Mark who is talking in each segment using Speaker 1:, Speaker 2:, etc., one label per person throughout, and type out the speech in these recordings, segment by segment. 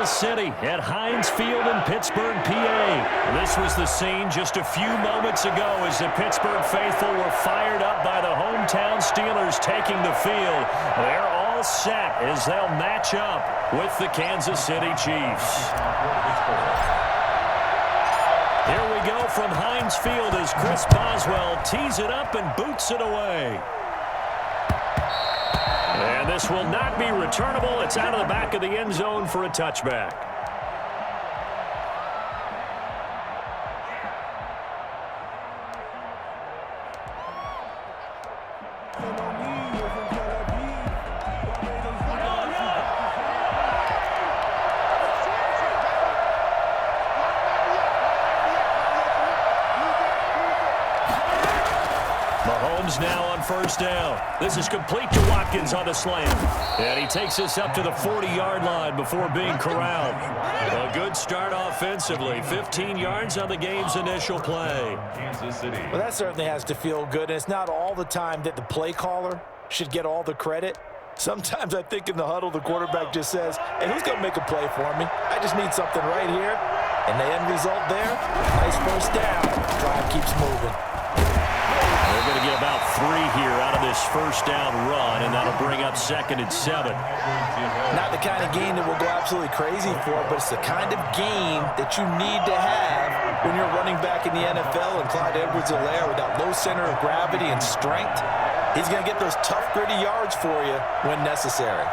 Speaker 1: Kansas City at Heinz Field in Pittsburgh, PA. This was the scene just a few moments ago as the Pittsburgh faithful were fired up by the hometown Steelers taking the field. They're all set as they'll match up with the Kansas City Chiefs. Here we go from Heinz Field as Chris Boswell tees it up and boots it away. And this will not be returnable. It's out of the back of the end zone for a touchback. Mahomes now on first down. This is complete to Watkins on the slant. And he takes us up to the 40-yard line before being corralled. A good start offensively. 15 yards on the game's initial play.
Speaker 2: Kansas City.
Speaker 3: Well, that certainly has to feel good. And it's not all the time that the play caller should get all the credit. Sometimes I think in the huddle, the quarterback just says, hey, who's going to make a play for me? I just need something right here. And the end result there, nice first down. Drive keeps moving.
Speaker 1: They're going to get about 3 here out of this first down run, and that'll bring up 2nd and 7.
Speaker 3: Not the kind of game that we'll go absolutely crazy for, but it's the kind of game that you need to have when you're running back in the NFL. And Clyde Edwards-Helaire, with that low center of gravity and strength, he's going to get those tough, gritty yards for you when necessary.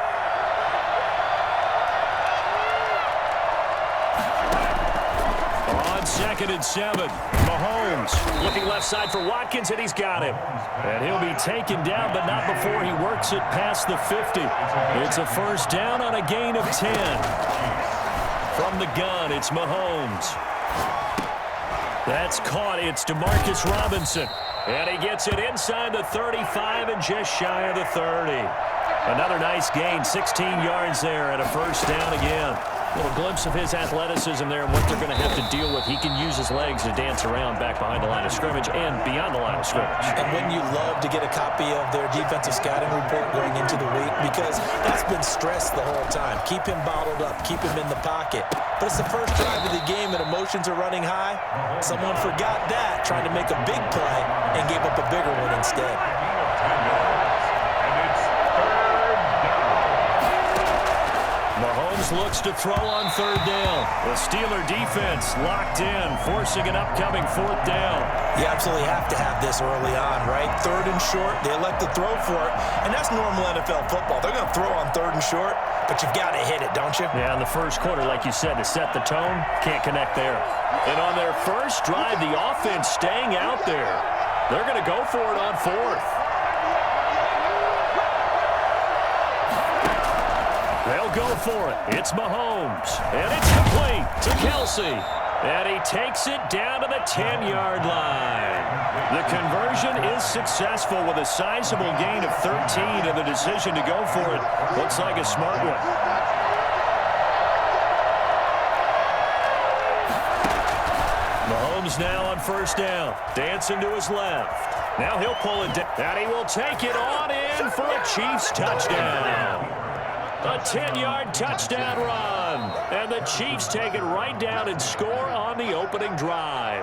Speaker 1: On 2nd and 7, Mahomes looking left side for Watkins, and he's got him. And he'll be taken down, but not before he works it past the 50. It's a first down on a gain of 10. From the gun, it's Mahomes. That's caught. It's DeMarcus Robinson. And he gets it inside the 35 and just shy of the 30. Another nice gain, 16 yards there, and a first down again. A little glimpse of his athleticism there and what they're going to have to deal with. He can use his legs to dance around back behind the line of scrimmage and beyond the line of scrimmage.
Speaker 3: And wouldn't you love to get a copy of their defensive scouting report going into the week? Because that's been stressed the whole time. Keep him bottled up. Keep him in the pocket. But it's the first drive of the game and emotions are running high. Someone forgot that, trying to make a big play and gave up a bigger one instead.
Speaker 1: Mahomes looks to throw on 3rd down. The Steeler defense locked in, forcing an upcoming 4th down.
Speaker 3: You absolutely have to have this early on, right? 3rd and short, they elect to throw for it, and that's normal NFL football. They're going to throw on 3rd and short, but you've got to hit it, don't you?
Speaker 1: Yeah, in the first quarter, like you said, to set the tone, can't connect there. And on their first drive, the offense staying out there. They're going to go for it on 4th. They'll go for it. It's Mahomes. And it's complete to Kelsey. And he takes it down to the 10-yard line. The conversion is successful with a sizable gain of 13, and the decision to go for it looks like a smart one. Mahomes now on first down. Dancing to his left. Now he'll pull it down. And he will take it on in for a Chiefs touchdown. A 10-yard touchdown run. And the Chiefs take it right down and score on the opening drive.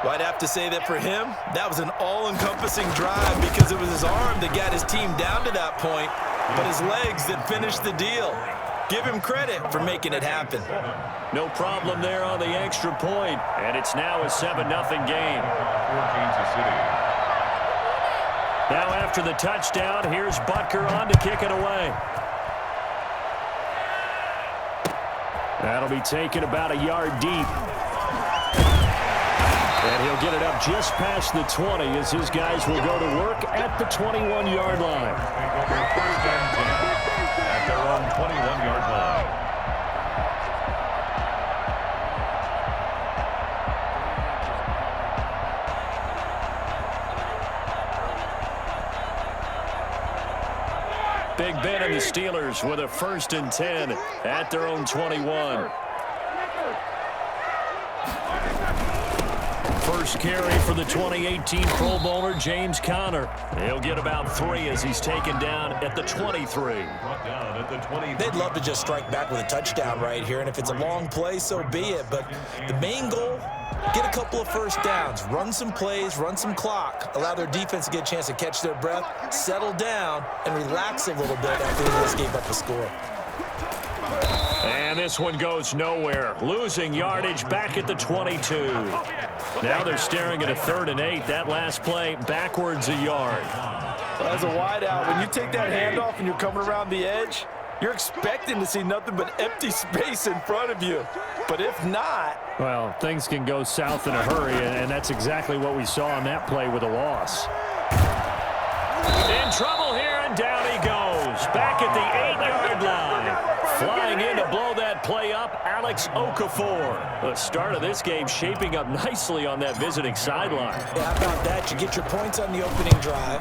Speaker 3: Well, I'd have to say that for him, that was an all-encompassing drive because it was his arm that got his team down to that point, but his legs that finished the deal. Give him credit for making it happen.
Speaker 1: No problem there on the extra point, and it's now a 7-0 game. Now after the touchdown, here's Butker on to kick it away. That'll be taken about a yard deep. And he'll get it up just past the 20 as his guys will go to work at the 21-yard line.
Speaker 2: At their own 21-yard line.
Speaker 1: Big Ben and the Steelers with a 1st and 10 at their own 21. first carry for the 2018 Pro Bowler, James Conner. He'll get about 3 as he's taken down at the 23.
Speaker 3: They'd love to just strike back with a touchdown right here, and if it's a long play, so be it. But the main goal, get a couple of first downs, run some plays, run some clock, allow their defense to get a chance to catch their breath, settle down, and relax a little bit after they just gave up the score.
Speaker 1: And this one goes nowhere. Losing yardage back at the 22. Now they're staring at a 3rd and 8. That last play backwards a yard.
Speaker 4: As a wideout, when you take that handoff and you're coming around the edge, you're expecting to see nothing but empty space in front of you. But if not...
Speaker 1: Well, things can go south in a hurry, and that's exactly what we saw on that play with a loss. In trouble here, and down he goes. Back at the 8-yard line. Flying in to blow that play up, Alex Okafor. The start of this game shaping up nicely on that visiting sideline.
Speaker 3: Yeah, how about that? You get your points on the opening drive,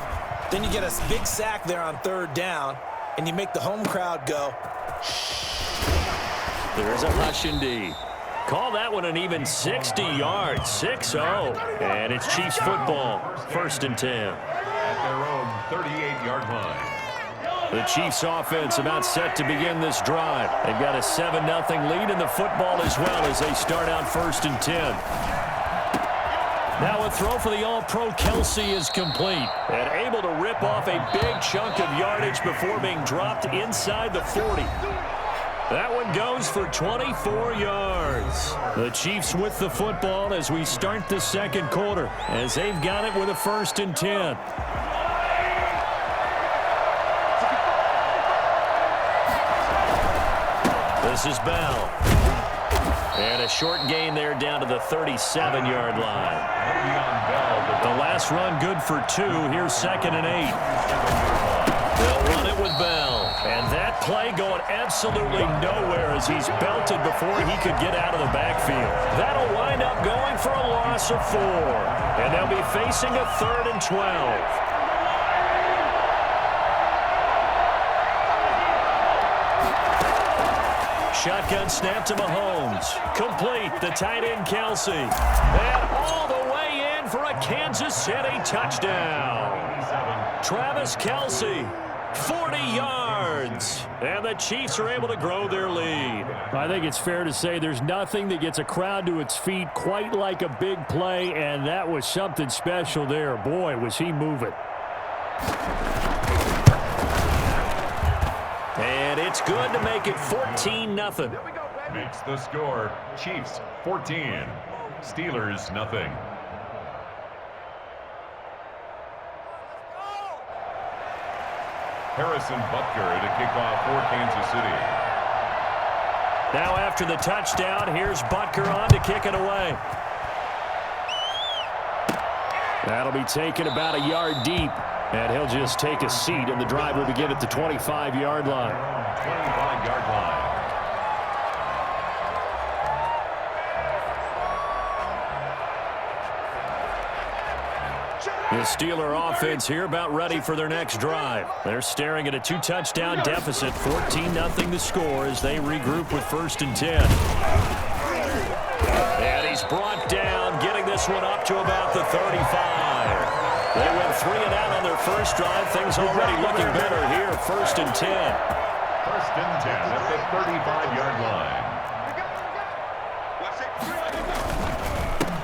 Speaker 3: then you get a big sack there on 3rd down, and you make the home crowd go.
Speaker 1: There's a hush indeed. Call that one an even 60 yards, 6-0. And it's Chiefs football, 1st and 10.
Speaker 2: At their own 38-yard line.
Speaker 1: The Chiefs offense about set to begin this drive. They've got a 7-0 lead in the football as well as they start out 1st and 10. Now a throw for the All-Pro Kelsey is complete and able to rip off a big chunk of yardage before being dropped inside the 40. That one goes for 24 yards. The Chiefs with the football as we start the 2nd quarter as they've got it with a 1st and 10. This is Bell. And a short gain there down to the 37-yard line. The last run good for 2. Here's 2nd and 8. They'll run it with Bell. And that play going absolutely nowhere as he's belted before he could get out of the backfield. That'll wind up going for a loss of 4. And they'll be facing a 3rd and 12. Shotgun snap to Mahomes. Complete, the tight end Kelsey. And all the way in for a Kansas City touchdown. Travis Kelsey, 40 yards. And the Chiefs are able to grow their lead. I think it's fair to say there's nothing that gets a crowd to its feet quite like a big play, and that was something special there. Boy, was he moving. And it's good to make it 14-0.
Speaker 2: Makes the score Chiefs 14, Steelers nothing. Harrison Butker to kick off for Kansas City.
Speaker 1: Now after the touchdown, here's Butker on to kick it away. That'll be taken about a yard deep. And he'll just take a seat, and the drive will begin at the 25-yard line.
Speaker 2: 25-yard line.
Speaker 1: The Steeler offense here about ready for their next drive. They're staring at a 2-touchdown deficit, 14-0 the score as they regroup with 1st and 10. And he's brought down, getting this one up to about the 35. They went 3 and out on their first drive. Things already looking better here. 1st and 10.
Speaker 2: 1st and 10 at the 35-yard line.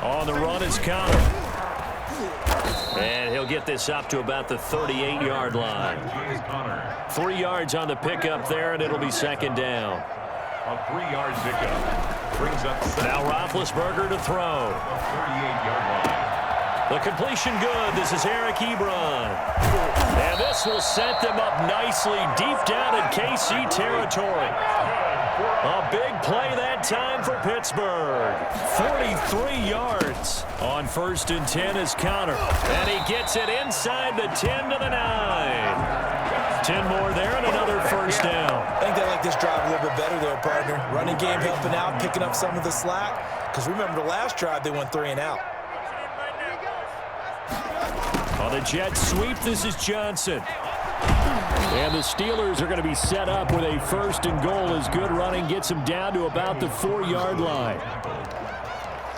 Speaker 1: On the run is Conner. And he'll get this up to about the 38-yard line. 3 yards on the pickup there, and it'll be 2nd down.
Speaker 2: A 3-yard pickup brings up
Speaker 1: now Roethlisberger to throw.
Speaker 2: 38-yard line.
Speaker 1: The completion good. This is Eric Ebron. And this will set them up nicely deep down in KC territory. A big play that time for Pittsburgh. 43 yards on 1st and 10 is Conner. And he gets it inside the 10 to the 9. 10 more there and another 1st down.
Speaker 3: I think they like this drive a little bit better there, partner. Running game helping out, picking up some of the slack. Because remember the last drive, they went 3 and out.
Speaker 1: On the jet sweep, this is Johnson. And the Steelers are going to be set up with a 1st and goal as good running gets them down to about the 4-yard line.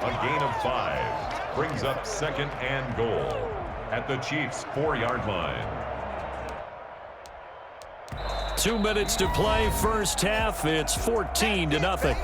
Speaker 2: A gain of 5. Brings up 2nd and goal at the Chiefs' 4-yard line.
Speaker 1: 2 minutes to play, first half. It's 14-0.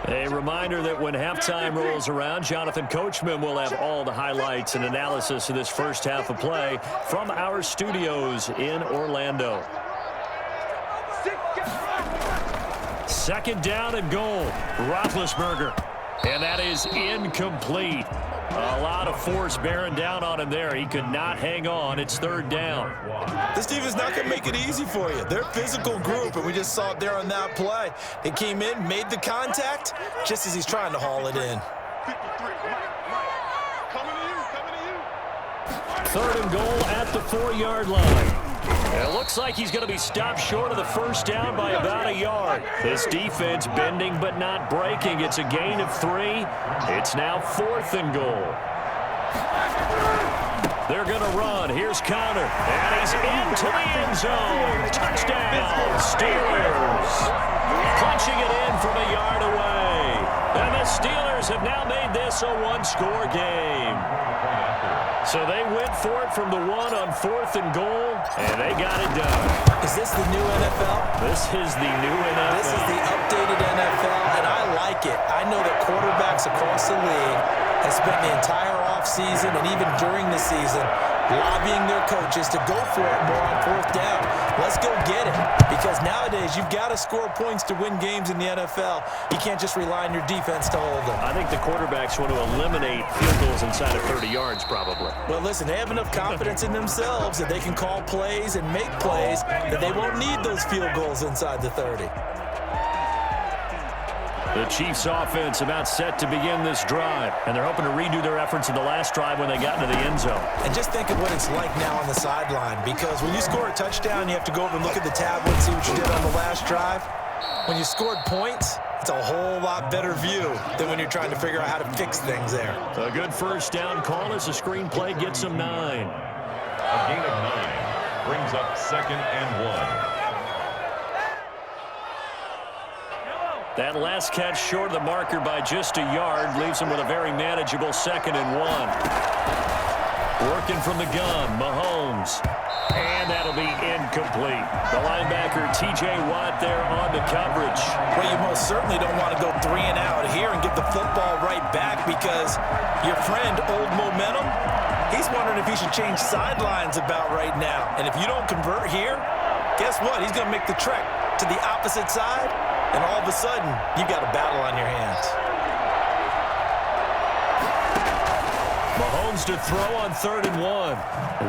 Speaker 1: A reminder that when halftime rolls around, Jonathan Coachman will have all the highlights and analysis of this first half of play from our studios in Orlando. 2nd down and goal. Roethlisberger. And that is incomplete. A lot of force bearing down on him there. He could not hang on. It's 3rd down.
Speaker 3: This defense not going to make it easy for you. They're a physical group, and we just saw it there on that play. They came in, made the contact, just as he's trying to haul it in.
Speaker 1: 3rd and goal at the 4-yard line. It looks like he's going to be stopped short of the first down by about a yard. This defense bending but not breaking. It's a gain of 3. It's now 4th and goal. They're going to run. Here's Connor. And he's into the end zone. Touchdown, Steelers. Punching it in from a yard away. And the Steelers have now made this a one-score game. So they went for it from the 1 on 4th and goal, and they got it done.
Speaker 3: Is this the new NFL?
Speaker 1: This is the new NFL.
Speaker 3: This is the updated NFL, and I like it. I know that quarterbacks across the league have spent the entire offseason and even during the season lobbying their coaches to go for it more on 4th down. Let's go get it. Because nowadays, you've got to score points to win games in the NFL. You can't just rely on your defense to hold them.
Speaker 1: I think the quarterbacks want to eliminate field goals inside of 30 yards, probably.
Speaker 3: Well, listen, they have enough confidence in themselves that they can call plays and make plays that they won't need those field goals inside the 30.
Speaker 1: The Chiefs offense about set to begin this drive, and they're hoping to redo their efforts in the last drive when they got into the end zone.
Speaker 3: And just think of what it's like now on the sideline, because when you score a touchdown, you have to go over and look at the tablet and see what you did on the last drive. When you scored points, it's a whole lot better view than when you're trying to figure out how to fix things there.
Speaker 1: A good first down call as the screenplay gets them 9.
Speaker 2: A gain of 9 brings up 2nd and 1.
Speaker 1: That last catch short of the marker by just a yard leaves him with a very manageable 2nd and 1. Working from the gun, Mahomes. And that'll be incomplete. The linebacker, T.J. Watt, there on the coverage.
Speaker 3: Well, you most certainly don't want to go 3 and out here and get the football right back, because your friend, Old Momentum, he's wondering if he should change sidelines about right now. And if you don't convert here, guess what? He's going to make the trek to the opposite side, and all of a sudden, you've got a battle on your hands.
Speaker 1: Mahomes to throw on 3rd and 1.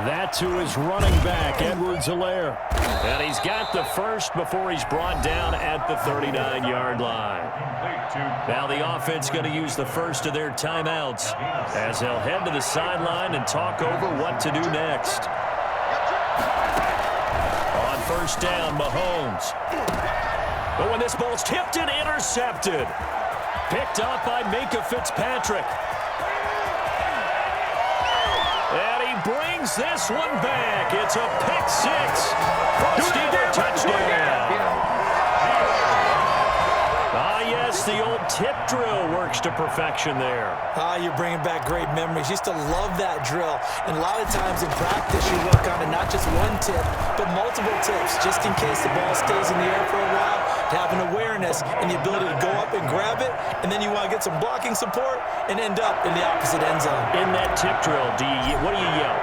Speaker 1: That to his running back, Edwards-Helaire. And he's got the first before he's brought down at the 39-yard line. Now the offense going to use the first of their timeouts as they'll head to the sideline and talk over what to do next. On 1st down, Mahomes. But when this ball's tipped and intercepted. Picked up by Minkah Fitzpatrick. And he brings this one back. It's a pick 6 for a Steeler touchdown. Ah, yes, the old tip drill works to perfection there.
Speaker 3: You're bringing back great memories. Used to love that drill. And a lot of times in practice, you work on it, not just one tip, but multiple tips, just in case the ball stays in the air for a while, to have an awareness and the ability to go up and grab it, and then you want to get some blocking support and end up in the opposite end zone.
Speaker 1: In that tip drill, what do you yell?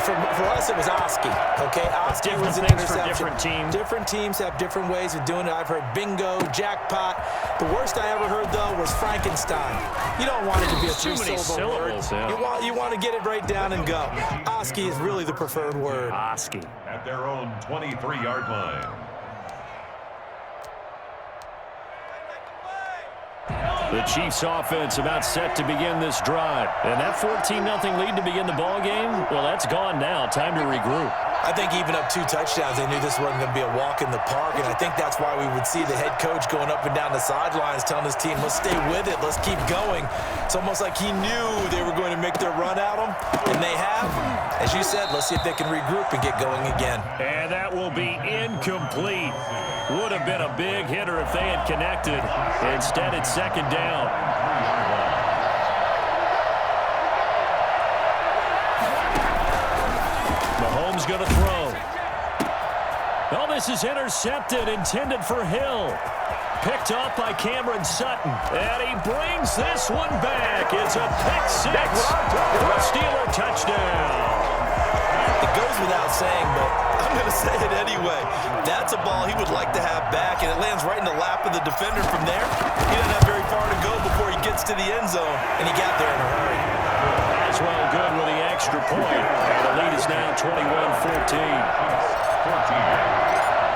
Speaker 3: For us, it was Oski. Okay, Oski was an
Speaker 1: things for
Speaker 3: interception.
Speaker 1: different teams.
Speaker 3: Different teams have different ways of doing it. I've heard bingo, jackpot. The worst I ever heard, though, was Frankenstein. You don't want it to be a
Speaker 1: Too many
Speaker 3: three-syllable word.
Speaker 1: syllables,
Speaker 3: You want to get it right down and go. Oski is really the preferred word.
Speaker 1: Oski.
Speaker 2: At their own 23-yard line.
Speaker 1: The Chiefs offense about set to begin this drive. And that 14-0 lead to begin the ball game, well, that's gone now. Time to regroup.
Speaker 3: I think even up 2 touchdowns, they knew this wasn't going to be a walk in the park, and I think that's why we would see the head coach going up and down the sidelines telling his team, let's stay with it, let's keep going. It's almost like he knew they were going to make their run at him, and they have. As you said, let's see if they can regroup and get going again.
Speaker 1: And that will be incomplete. Would have been a big hitter if they had connected. Instead, it's second down. Mahomes going to throw. Oh, this is intercepted, intended for Hill. Picked off by Cameron Sutton. And he brings this one back. It's a pick six for a Steeler touchdown.
Speaker 3: It goes without saying, but I'm going to say it anyway. That's a ball he would like to have back, and it lands right in the lap of the defender from there. He doesn't have very far to go before he gets to the end zone, and he got there in a hurry.
Speaker 1: As well good with the extra point. And the lead is now 21-14.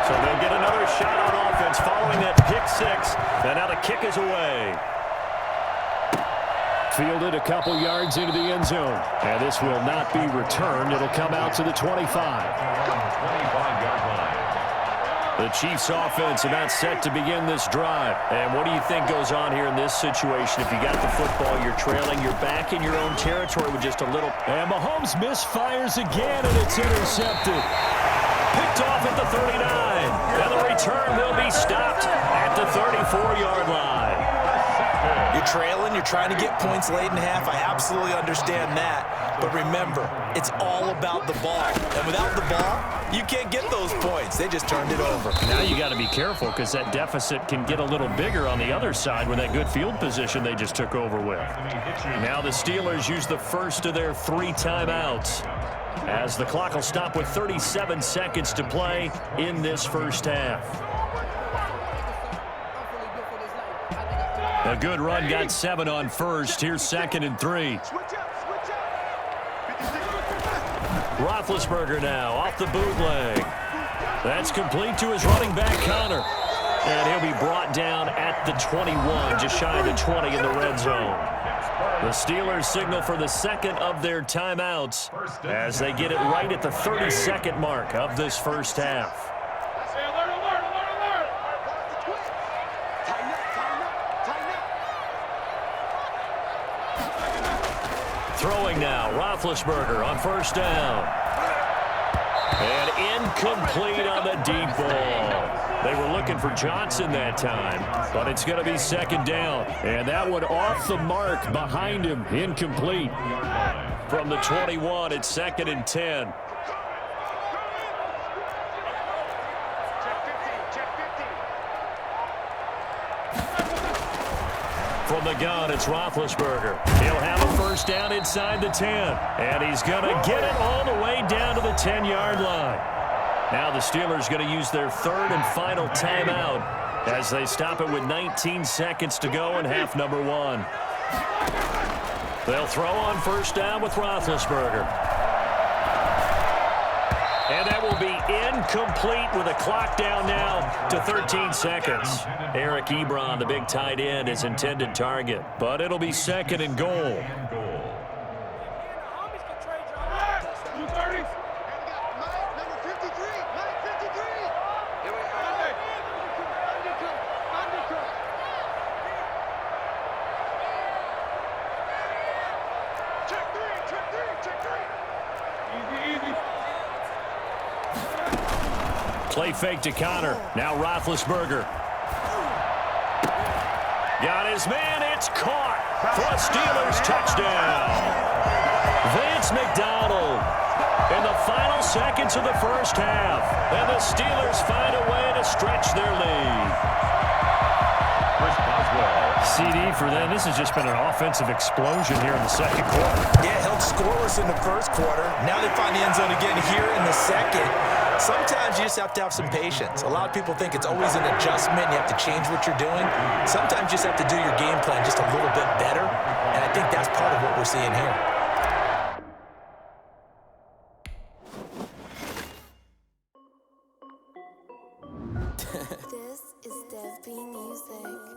Speaker 1: So they'll get another shot on offense following that pick six. And now the kick is away. Fielded a couple yards into the end zone. And this will not be returned. It'll come out to the 25.
Speaker 2: 25-yard line.
Speaker 1: The Chiefs offense about set to begin this drive. And what do you think goes on here in this situation? If you got the football, you're trailing, you're back in your own territory with just a little. And Mahomes misfires again, and it's intercepted. Picked off at the 39. And the return will be stopped at the 34-yard line.
Speaker 3: You're trailing, you're trying to get points late in half. I absolutely understand that. But remember, it's all about the ball. And without the ball, you can't get those points. They just turned it over.
Speaker 1: Now you got to be careful because that deficit can get a little bigger on the other side with that good field position they just took over with. Now the Steelers use the first of their 3 timeouts as the clock will stop with 37 seconds to play in this first half. A good run, got 7 on first. Here's 2nd and 3. Roethlisberger now off the bootleg. That's complete to his running back, Connor. And he'll be brought down at the 21, just shy of the 20 in the red zone. The Steelers signal for the second of their timeouts as they get it right at the 30-second mark of this first half. Throwing now, Roethlisberger on first down. And incomplete on the deep ball. They were looking for Johnson that time, but it's going to be second down. And that one off the mark behind him, incomplete. From the 21, it's 2nd and 10. From the gun, it's Roethlisberger. He'll have a first down inside the 10. And he's going to get it all the way down to the 10-yard line. Now the Steelers going to use their 3rd and final timeout as they stop it with 19 seconds to go in half number 1. They'll throw on first down with Roethlisberger. And that will be incomplete with a clock down now to 13 seconds. Eric Ebron, the big tight end, is intended target. But it'll be 2nd and goal. Play fake to Connor. Now Roethlisberger. Got his man. It's caught for a Steelers touchdown. Vince McDonald in the final seconds of the first half. And the Steelers find a way to stretch their lead. CD for them. This has just been an offensive explosion here in the second quarter.
Speaker 3: Yeah, held scoreless in the first quarter. Now they find the end zone again here in the second. Sometimes you just have to have some patience. A lot of people think it's always an adjustment. You have to change what you're doing. Sometimes you just have to do your game plan just a little bit better. And I think that's part of what we're seeing here.
Speaker 5: This is Dev B Music.